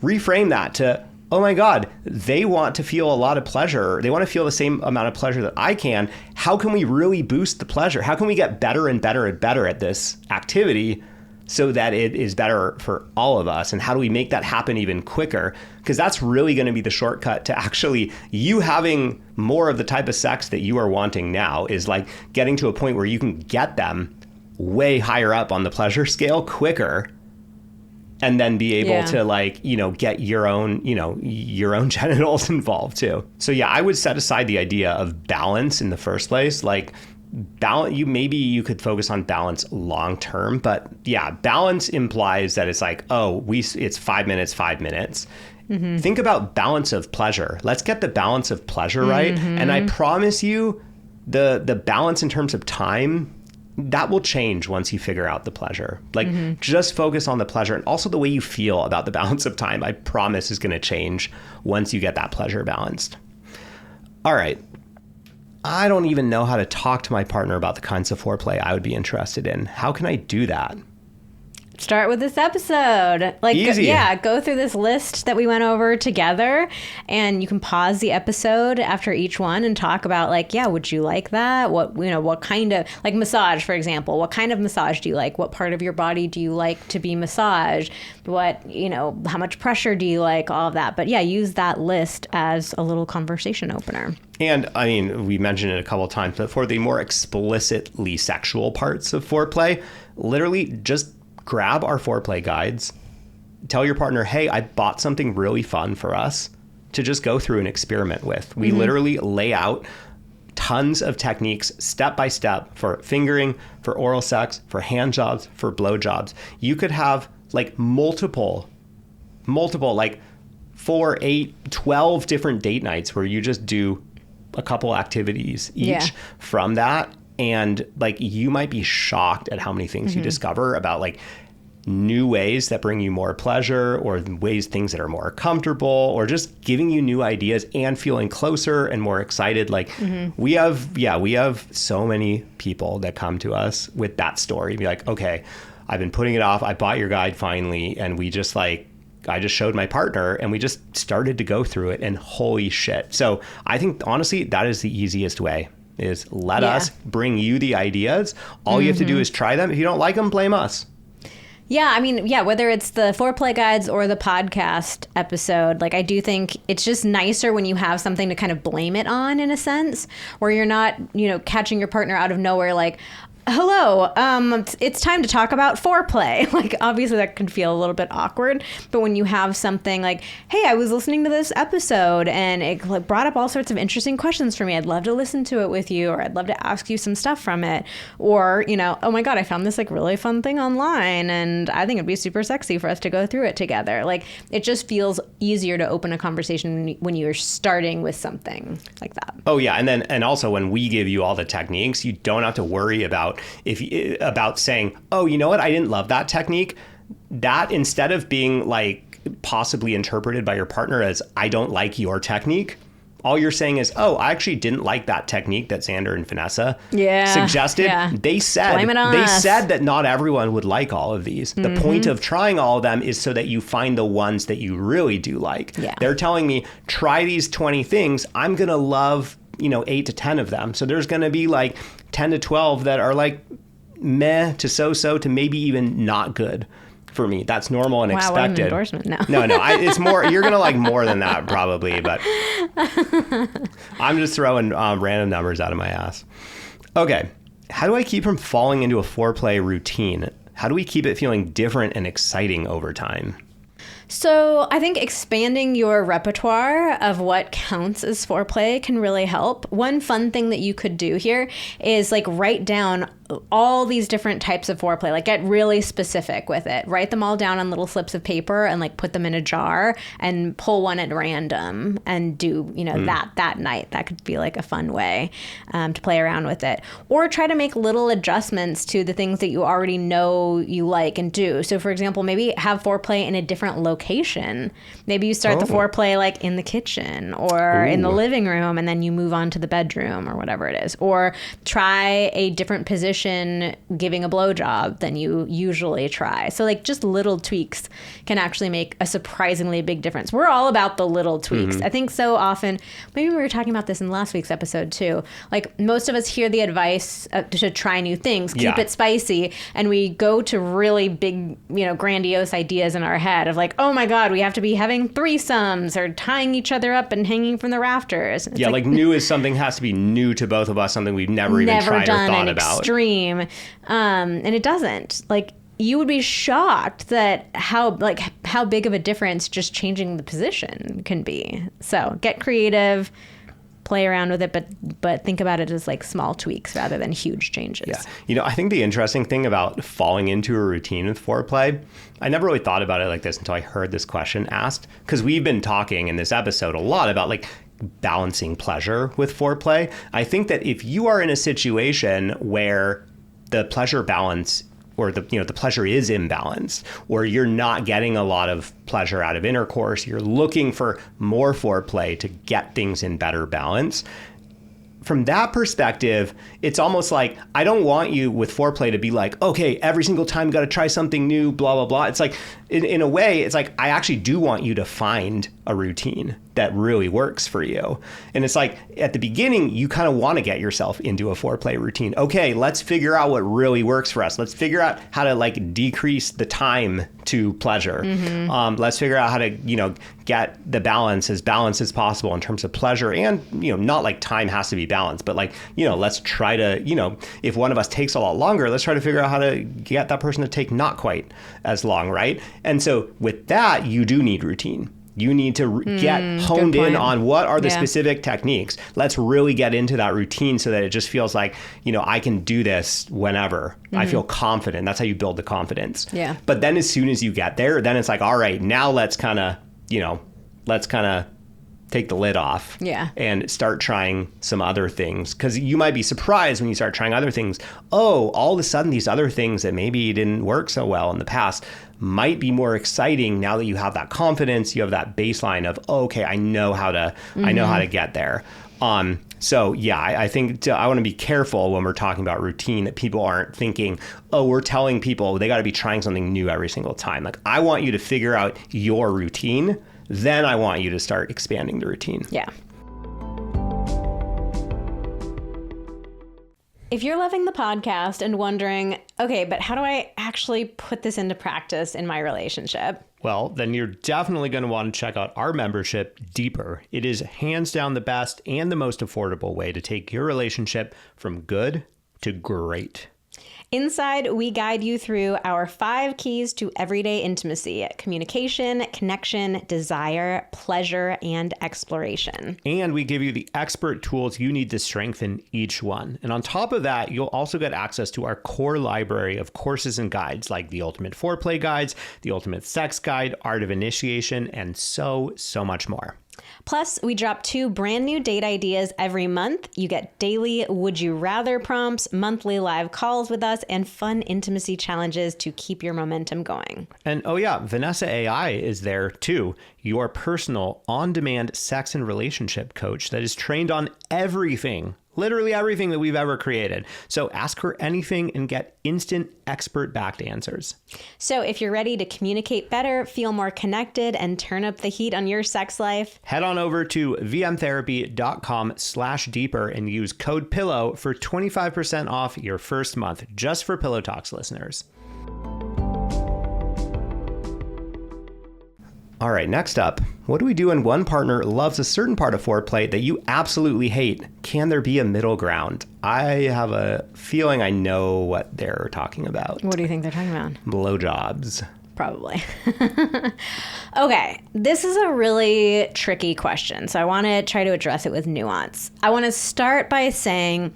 reframe that to, oh my God, they want to feel a lot of pleasure. They want to feel the same amount of pleasure that I can. How can we really boost the pleasure? How can we get better and better and better at this activity so that it is better for all of us? And how do we make that happen even quicker? Because that's really going to be the shortcut to actually you having more of the type of sex that you are wanting now, is like getting to a point where you can get them way higher up on the pleasure scale quicker, and then be able to like, get your own genitals involved too. So yeah, I would set aside the idea of balance in the first place. Like, maybe you could focus on balance long term, but yeah, balance implies that it's like, it's 5 minutes, 5 minutes. Think about balance of pleasure. Let's get the balance of pleasure right. And I promise you, the balance in terms of time, that will change once you figure out the pleasure. Like, just focus on the pleasure, and also the way you feel about the balance of time, I promise, is going to change once you get that pleasure balanced. All right. I don't even know how to talk to my partner about the kinds of foreplay I would be interested in. How can I do that? Start with this episode. Easy. Go through this list that we went over together, and you can pause the episode after each one and talk about would you like that? What kind of, like massage, for example, what kind of massage do you like? What part of your body do you like to be massaged? How much pressure do you like? All of that. But yeah, use that list as a little conversation opener. And I mean, we mentioned it a couple of times, but for the more explicitly sexual parts of foreplay, literally just grab our Foreplay guides, tell your partner, hey, I bought something really fun for us to just go through and experiment with. We literally lay out tons of techniques step by step for fingering, for oral sex, for handjobs, for blowjobs. You could have like multiple, like 4, 8, 12 different date nights where you just do a couple activities each from that. And like, you might be shocked at how many things you discover about like new ways that bring you more pleasure, or things that are more comfortable, or just giving you new ideas and feeling closer and more excited. Like we have so many people that come to us with that story. Be like, okay, I've been putting it off. I bought your guide finally. And we just I just showed my partner and we just started to go through it, and holy shit. So I think honestly, that is the easiest way, is let us bring you the ideas. All you have to do is try them. If you don't like them, blame us. Yeah, I mean, whether it's the Foreplay guides or the podcast episode, like I do think it's just nicer when you have something to kind of blame it on, in a sense, where you're not, catching your partner out of nowhere like, hello, it's time to talk about foreplay. Like, obviously that can feel a little bit awkward, but when you have something like, hey, I was listening to this episode and it brought up all sorts of interesting questions for me. I'd love to listen to it with you, or I'd love to ask you some stuff from it. Or, oh my God, I found this really fun thing online and I think it'd be super sexy for us to go through it together. Like, it just feels easier to open a conversation when you're starting with something like that. Oh yeah. And also when we give you all the techniques, you don't have to worry about saying, oh, you know what, I didn't love that technique. That, instead of being possibly interpreted by your partner as, I don't like your technique, all you're saying is, oh, I actually didn't like that technique that Xander and Vanessa suggested. Yeah. They said that not everyone would like all of these. The point of trying all of them is so that you find the ones that you really do like. Yeah. They're telling me, try these 20 things. I'm going to love 8 to 10 of them. So there's going to be 10 to 12 that are meh to so-so to maybe even not good for me. That's normal and expected. What an endorsement. No. It's more, you're going to like more than that probably, but I'm just throwing random numbers out of my ass. Okay. How do I keep from falling into a foreplay routine? How do we keep it feeling different and exciting over time? So I think expanding your repertoire of what counts as foreplay can really help. One fun thing that you could do here is write down all these different types of foreplay. Get really specific with it. Write them all down on little slips of paper and put them in a jar and pull one at random and do that night. That could be a fun way to play around with it. Or try to make little adjustments to the things that you already know you like and do. So for example, maybe have foreplay in a different location. Maybe you start the foreplay in the kitchen or in the living room, and then you move on to the bedroom or whatever it is. Or try a different position giving a blowjob than you usually try. So just little tweaks can actually make a surprisingly big difference. We're all about the little tweaks. I think so often, maybe we were talking about this in last week's episode too, most of us hear the advice to try new things, keep it spicy, and we go to really big, grandiose ideas in our head of oh my God, we have to be having threesomes or tying each other up and hanging from the rafters. It's new is something has to be new to both of us, something we've never even tried or thought about. Extreme. And it doesn't. You would be shocked that how big of a difference just changing the position can be. So get creative, play around with it, but think about it as small tweaks rather than huge changes. Yeah. I think the interesting thing about falling into a routine with foreplay, I never really thought about it like this until I heard this question asked, because we've been talking in this episode a lot about balancing pleasure with foreplay. I think that if you are in a situation where the pleasure balance or the pleasure is imbalanced, or you're not getting a lot of pleasure out of intercourse, you're looking for more foreplay to get things in better balance. From that perspective, it's almost I don't want you with foreplay to be okay, every single time you got to try something new, blah, blah, blah. It's in a way, it's I actually do want you to find a routine that really works for you. And it's at the beginning, you kind of want to get yourself into a foreplay routine. Okay, let's figure out what really works for us. Let's figure out how to decrease the time to pleasure. Let's figure out how to, get the balance as possible in terms of pleasure, and, not time has to be balanced, but let's try to, if one of us takes a lot longer, let's try to figure out how to get that person to take not quite as long, right? And so with that, you do need routine. You need to get honed in on what are the specific techniques. Let's really get into that routine so that it just feels like, I can do this whenever. I feel confident. That's how you build the confidence. Yeah. But then as soon as you get there, then it's all right, now let's kind of take the lid off and start trying some other things. Because you might be surprised when you start trying other things. Oh, all of a sudden these other things that maybe didn't work so well in the past might be more exciting now that you have that confidence, you have that baseline of, oh, okay, I know how to get there. So yeah, I think I want to be careful when we're talking about routine that people aren't thinking, oh, we're telling people they got to be trying something new every single time. Like, I want you to figure out your routine. Then I want you to start expanding the routine. Yeah. If you're loving the podcast and wondering, okay, but how do I actually put this into practice in my relationship? Well, then you're definitely going to want to check out our membership, Deeper. It is hands down the best and the most affordable way to take your relationship from good to great. Inside, we guide you through our 5 keys to everyday intimacy: communication, connection, desire, pleasure, and exploration. And we give you the expert tools you need to strengthen each one. And on top of that, you'll also get access to our core library of courses and guides like the Ultimate Foreplay Guides, the Ultimate Sex Guide, Art of Initiation, and so much more. Plus, we drop 2 brand new date ideas every month. You get daily Would You Rather prompts, monthly live calls with us, and fun intimacy challenges to keep your momentum going. And oh yeah, Vanessa AI is there too, your personal on-demand sex and relationship coach that is trained on everything, literally everything that we've ever created. So ask her anything and get instant expert-backed answers. So if you're ready to communicate better, feel more connected, and turn up the heat on your sex life, head on over to vmtherapy.com/deeper and use code PILLOW for 25% off your first month, just for Pillow Talks listeners. All right, next up, what do we do when one partner loves a certain part of foreplay that you absolutely hate? Can there be a middle ground? I have a feeling I know what they're talking about. What do you think they're talking about? Blowjobs. Probably. Okay, this is a really tricky question, so I want to try to address it with nuance. I want to start by saying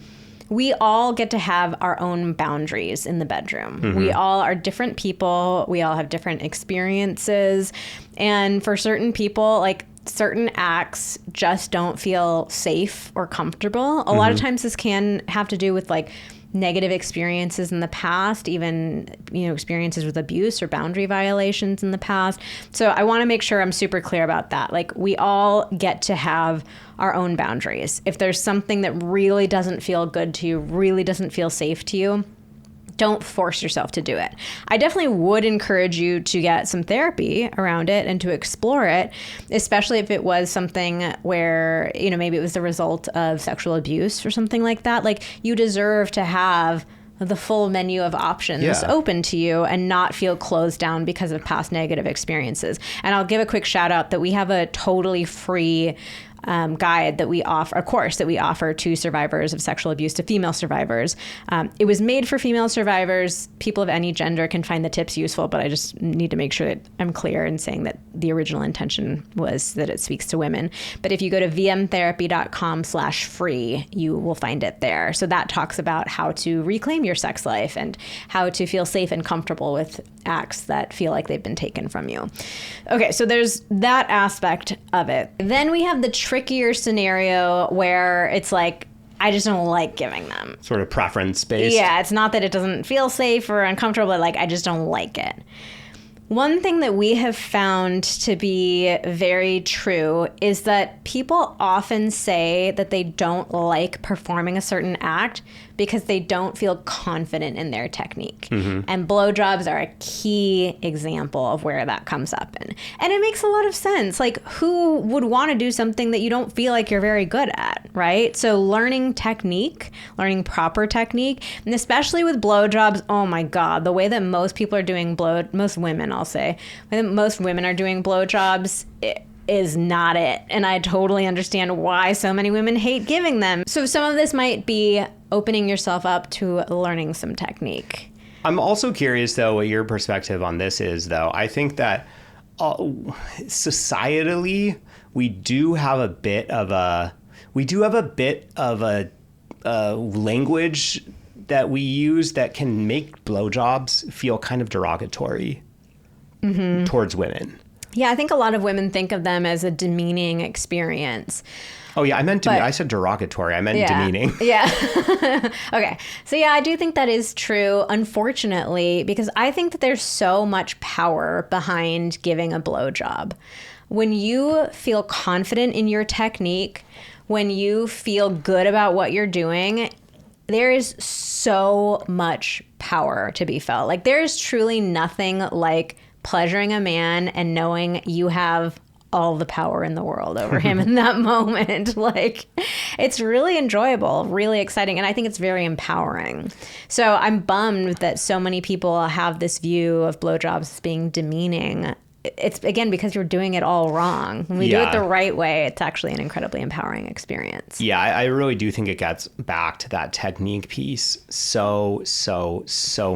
we all get to have our own boundaries in the bedroom. Mm-hmm. We all are different people. We all have different experiences. And for certain people, like, certain acts just don't feel safe or comfortable. A lot of times this can have to do with, like, negative experiences in the past, even, experiences with abuse or boundary violations in the past. So I want to make sure I'm super clear about that. Like, we all get to have our own boundaries. If there's something that really doesn't feel good to you, really doesn't feel safe to you, don't force yourself to do it. I definitely would encourage you to get some therapy around it and to explore it, especially if it was something where, maybe it was the result of sexual abuse or something like that. Like, you deserve to have the full menu of options open to you and not feel closed down because of past negative experiences. And I'll give a quick shout out that we have a totally free guide that we offer, a course that we offer to survivors of sexual abuse, to female survivors. It was made for female survivors. People of any gender can find the tips useful, but I just need to make sure that I'm clear in saying that the original intention was that it speaks to women. But if you go to vmtherapy.com/free, you will find it there. So that talks about how to reclaim your sex life and how to feel safe and comfortable with acts that feel like they've been taken from you. Okay, so there's that aspect of it. Then we have the trickier scenario where it's like, I just don't like giving them. Sort of preference based. Yeah, it's not that it doesn't feel safe or uncomfortable, but like, I just don't like it. One thing that we have found to be very true is that people often say that they don't like performing a certain act because they don't feel confident in their technique. And blowjobs are a key example of where that comes up in. And it makes a lot of sense. Like, who would want to do something that you don't feel like you're very good at, right? So learning technique, learning proper technique, and especially with blowjobs, oh my God, the way that most people are doing most women, I'll say, the way that most women are doing blowjobs, is not it. And I totally understand why so many women hate giving them. So some of this might be opening yourself up to learning some technique. I'm also curious, though, what your perspective on this is, though. I think that societally, we do have a bit of a language that we use that can make blowjobs feel kind of derogatory towards women. Yeah, I think a lot of women think of them as a demeaning experience. Oh, yeah, I said derogatory. I meant demeaning. Yeah. Okay. So, yeah, I do think that is true, unfortunately, because I think that there's so much power behind giving a blowjob. When you feel confident in your technique, when you feel good about what you're doing, there is so much power to be felt. Like, there is truly nothing like pleasuring a man and knowing you have all the power in the world over him in that moment. Like, it's really enjoyable, really exciting, and I think it's very empowering. So I'm bummed that so many people have this view of blowjobs as being demeaning. It's, again, because you're doing it all wrong. When we do it the right way, it's actually an incredibly empowering experience. Yeah, I really do think it gets back to that technique piece so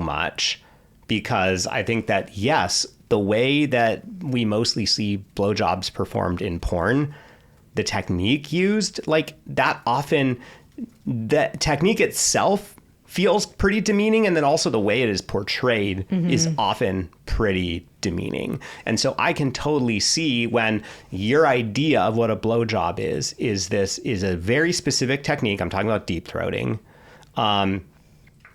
much, because I think that, yes, the way that we mostly see blowjobs performed in porn, the technique used, like, that often, the technique itself feels pretty demeaning, and then also the way it is portrayed is often pretty demeaning. And so I can totally see when your idea of what a blowjob is a very specific technique. I'm talking about deep throating. And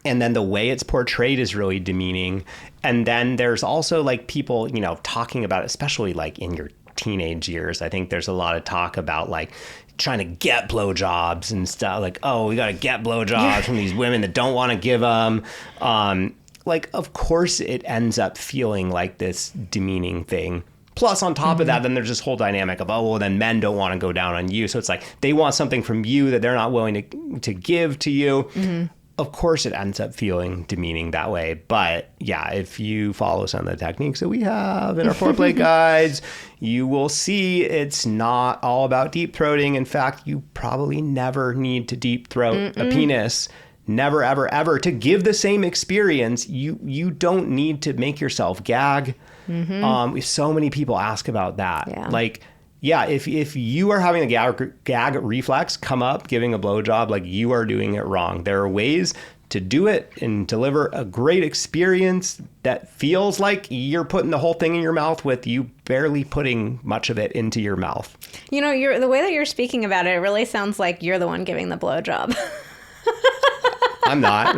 then the way it's portrayed is really demeaning. And then there's also like people, you know, talking about, especially like in your teenage years, I think there's a lot of talk about like trying to get blowjobs and stuff. Like, oh, we got to get blowjobs from these women that don't want to give them. Like, of course, it ends up feeling like this demeaning thing. Plus, on top of that, then there's this whole dynamic of, oh, well, then men don't want to go down on you. So it's like they want something from you that they're not willing to give to you. Of course, it ends up feeling demeaning that way. But yeah, if you follow some of the techniques that we have in our foreplay guides, you will see it's not all about deep throating. In fact, you probably never need to deep throat a penis. Never, ever, ever. To give the same experience, you don't need to make yourself gag. So many people ask about that. Yeah. Like, yeah, if you are having a gag reflex come up giving a blowjob, like, you are doing it wrong. There are ways to do it and deliver a great experience that feels like you're putting the whole thing in your mouth with you barely putting much of it into your mouth. You know, the way that you're speaking about it really sounds like you're the one giving the blowjob. I'm not.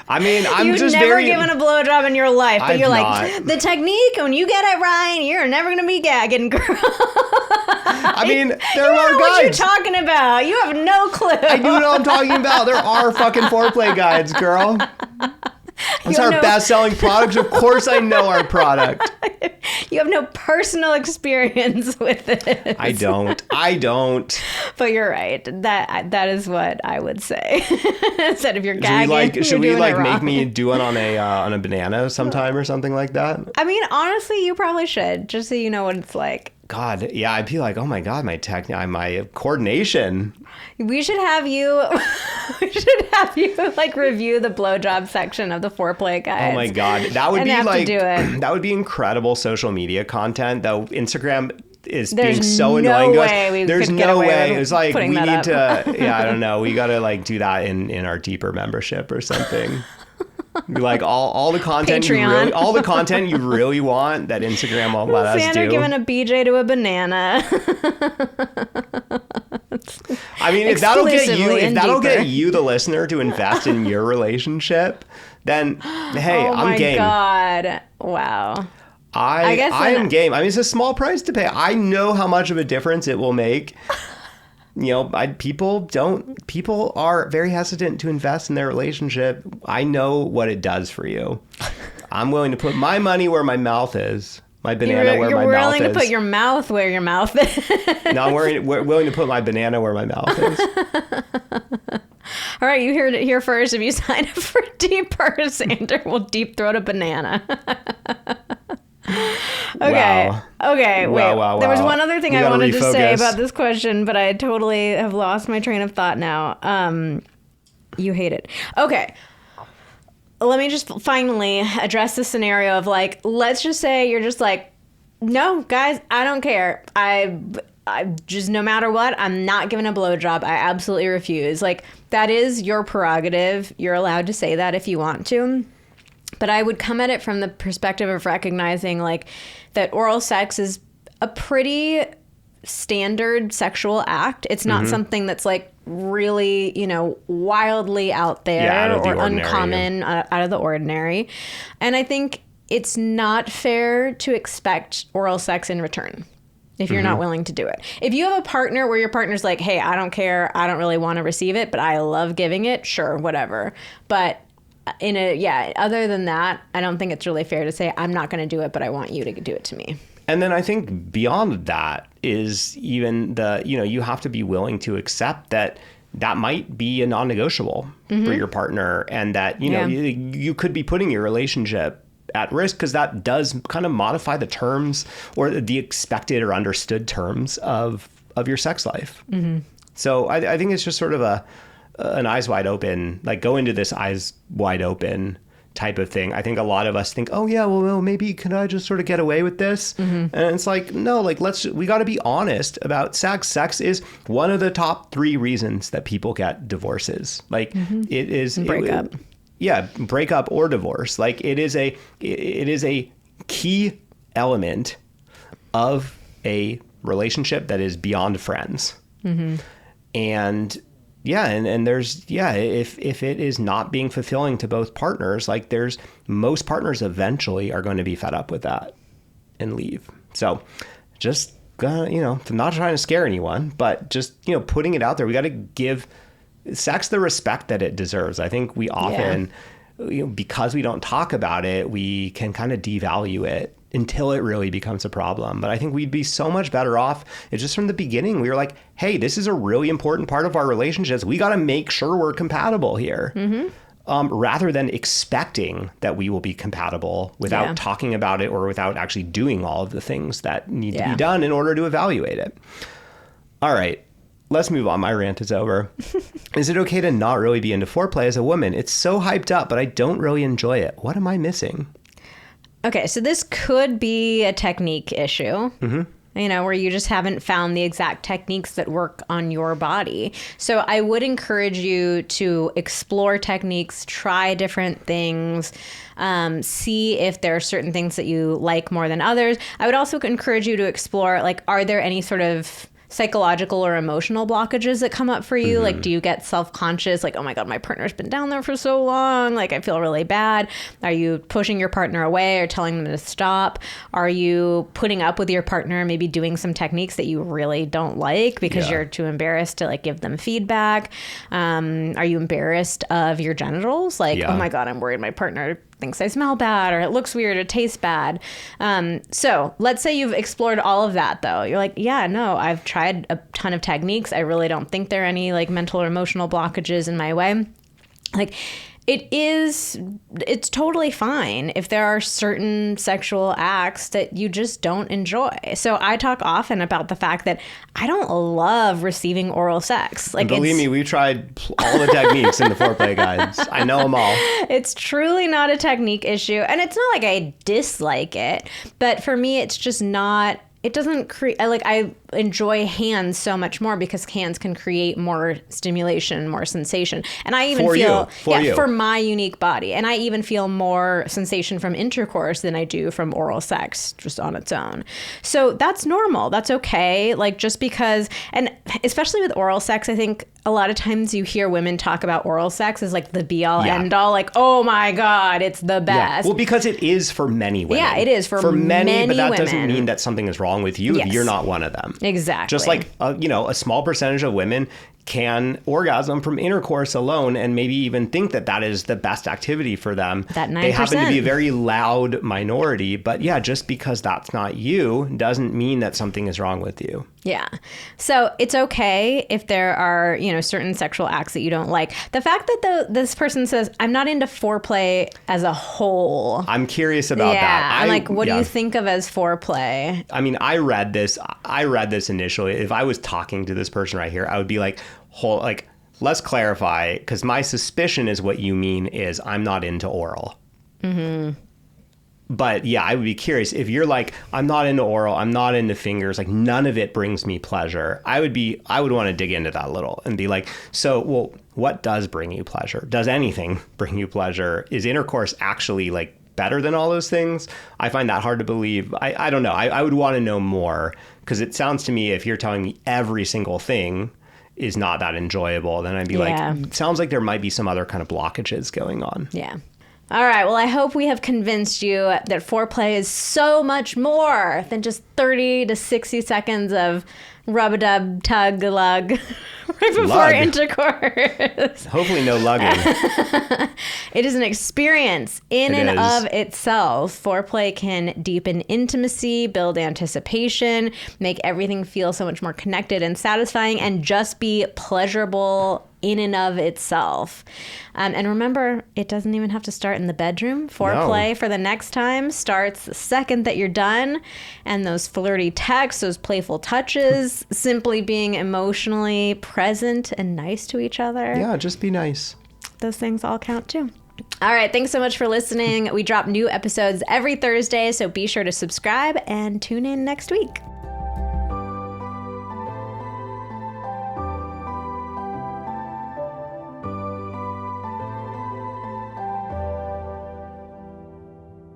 I mean, You've never given a blowjob in your life, but you're like, the technique, when you get it right, you're never going to be gagging, girl. I mean, there you are know guides. What you're talking about. You have no clue. I do know what I'm talking about. There are fucking foreplay guides, girl. It's our best-selling product. Of course I know our product. You have no personal experience with it. I don't. But you're right. That is what I would say. Instead of you're gagging, should we make me do it on a banana sometime or something like that? I mean, honestly, you probably should, just so you know what it's like. God, yeah, I'd be like, oh my God, my coordination. We should have you like review the blowjob section of the foreplay guides. Oh my God, that would be like do it. That would be incredible social media content. Though Instagram is There's being so no annoying to way us. There's no way. It's like we need up. to. Yeah, I don't know. We got to like do that in our deeper membership or something. Like all the content you really want that Instagram won't let us do. Sandra giving a BJ to a banana. I mean, if that'll get you, the listener, to invest in your relationship, then hey, I'm game. Oh my God! Wow. I am game. I mean, it's a small price to pay. I know how much of a difference it will make. You know, people are very hesitant to invest in their relationship. I know what it does for you. I'm willing to put my money where my mouth is. My banana where my mouth is. You're willing to put your mouth where your mouth is. No, I'm willing to put my banana where my mouth is. All right, you heard it here first. If you sign up for Deeper, Sandra will deep throat a banana. Okay. Wow. Okay. Wait. Wow. There was one other thing I wanted to say about this question, but I totally have lost my train of thought now. You hate it. Okay. Let me just finally address the scenario of like, let's just say you're just like, no, guys, I don't care. I just, no matter what, I'm not giving a blowjob. I absolutely refuse. Like, that is your prerogative. You're allowed to say that if you want to. But I would come at it from the perspective of recognizing like that oral sex is a pretty standard sexual act. It's not something that's like really, wildly out there or uncommon, out of the ordinary. And I think it's not fair to expect oral sex in return if you're not willing to do it. If you have a partner where your partner's like, hey, I don't care, I don't really want to receive it, but I love giving it, sure, whatever. But other than that, I don't think it's really fair to say, I'm not going to do it, but I want you to do it to me. And then I think beyond that is even you have to be willing to accept that might be a non-negotiable for your partner, and that, you could be putting your relationship at risk because that does kind of modify the terms or the expected or understood terms of your sex life. So I think it's just sort of an eyes wide open, like go into this eyes wide open type of thing. I think a lot of us think, oh yeah, well maybe can I just sort of get away with this? And it's like, no, like we got to be honest about sex. Sex is one of the top 3 reasons that people get divorces. Like it is breakup. Breakup or divorce. Like it is a key element of a relationship that is beyond friends. And there's if it is not being fulfilling to both partners, like most partners eventually are going to be fed up with that and leave. So just not trying to scare anyone, but just putting it out there. We got to give sex the respect that it deserves. I think we often because we don't talk about it, we can kind of devalue it until it really becomes a problem. But I think we'd be so much better off if just from the beginning we were like, hey, this is a really important part of our relationships. We got to make sure we're compatible here. Rather than expecting that we will be compatible without talking about it or without actually doing all of the things that need to be done in order to evaluate it. All right, let's move on. My rant is over. Is it okay to not really be into foreplay as a woman? It's so hyped up, but I don't really enjoy it. What am I missing? Okay, so this could be a technique issue, where you just haven't found the exact techniques that work on your body. So I would encourage you to explore techniques, try different things, see if there are certain things that you like more than others. I would also encourage you to explore, like, are there any sort of psychological or emotional blockages that come up for you? Like, do you get self-conscious? Like, oh my God, my partner's been down there for so long. Like, I feel really bad. Are you pushing your partner away or telling them to stop? Are you putting up with your partner, maybe doing some techniques that you really don't like because you're too embarrassed to like give them feedback? Are you embarrassed of your genitals? Like, oh my God, I'm worried my partner thinks I smell bad, or it looks weird, it tastes bad. So let's say you've explored all of that though. You're like, yeah, no, I've tried a ton of techniques. I really don't think there are any like mental or emotional blockages in my way. Like, it's totally fine if there are certain sexual acts that you just don't enjoy. So I talk often about the fact that I don't love receiving oral sex. Like, believe me, we've tried all the techniques in the Foreplay guides. I know them all. It's truly not a technique issue. And it's not like I dislike it, but for me, it's just not, it doesn't create, I enjoy hands so much more because hands can create more stimulation, more sensation. And I even for my unique body. And I even feel more sensation from intercourse than I do from oral sex just on its own. So that's normal. That's okay. Like, just because, and especially with oral sex, I think a lot of times you hear women talk about oral sex as like the be all end all, like, oh my God, it's the best. Well, because it is for many women. Yeah, it is for many but that women. Doesn't mean that something is wrong with you if you're not one of them. Exactly. Just like, a small percentage of women can orgasm from intercourse alone and maybe even think that that is the best activity for them. That 9%. They happen to be a very loud minority. But yeah, just because that's not you doesn't mean that something is wrong with you. Yeah. So it's okay if there are, certain sexual acts that you don't like. The fact that this person says, I'm not into foreplay as a whole. I'm curious about that. I'm like, what do you think of as foreplay? I mean, I read this initially. If I was talking to this person right here, I would be like, let's clarify, because my suspicion is what you mean is I'm not into oral. But yeah, I would be curious if you're like, I'm not into oral, I'm not into fingers, like none of it brings me pleasure. I would want to dig into that a little and be like, so, well, what does bring you pleasure? Does anything bring you pleasure? Is intercourse actually like better than all those things? I find that hard to believe. I don't know. I would want to know more, because it sounds to me, if you're telling me every single thing is not that enjoyable, then I'd be like, sounds like there might be some other kind of blockages going on. Yeah. All right. Well, I hope we have convinced you that foreplay is so much more than just 30 to 60 seconds of rub-a-dub, tug-a-lug right before intercourse. Hopefully no lugging. It is an experience in and of itself. Foreplay can deepen intimacy, build anticipation, make everything feel so much more connected and satisfying, and just be pleasurable in and of itself. And remember, it doesn't even have to start in the bedroom. Foreplay for the next time starts the second that you're done. And those flirty texts, those playful touches, simply being emotionally present and nice to each other. Yeah, just be nice. Those things all count too. All right, thanks so much for listening. We drop new episodes every Thursday, so be sure to subscribe and tune in next week.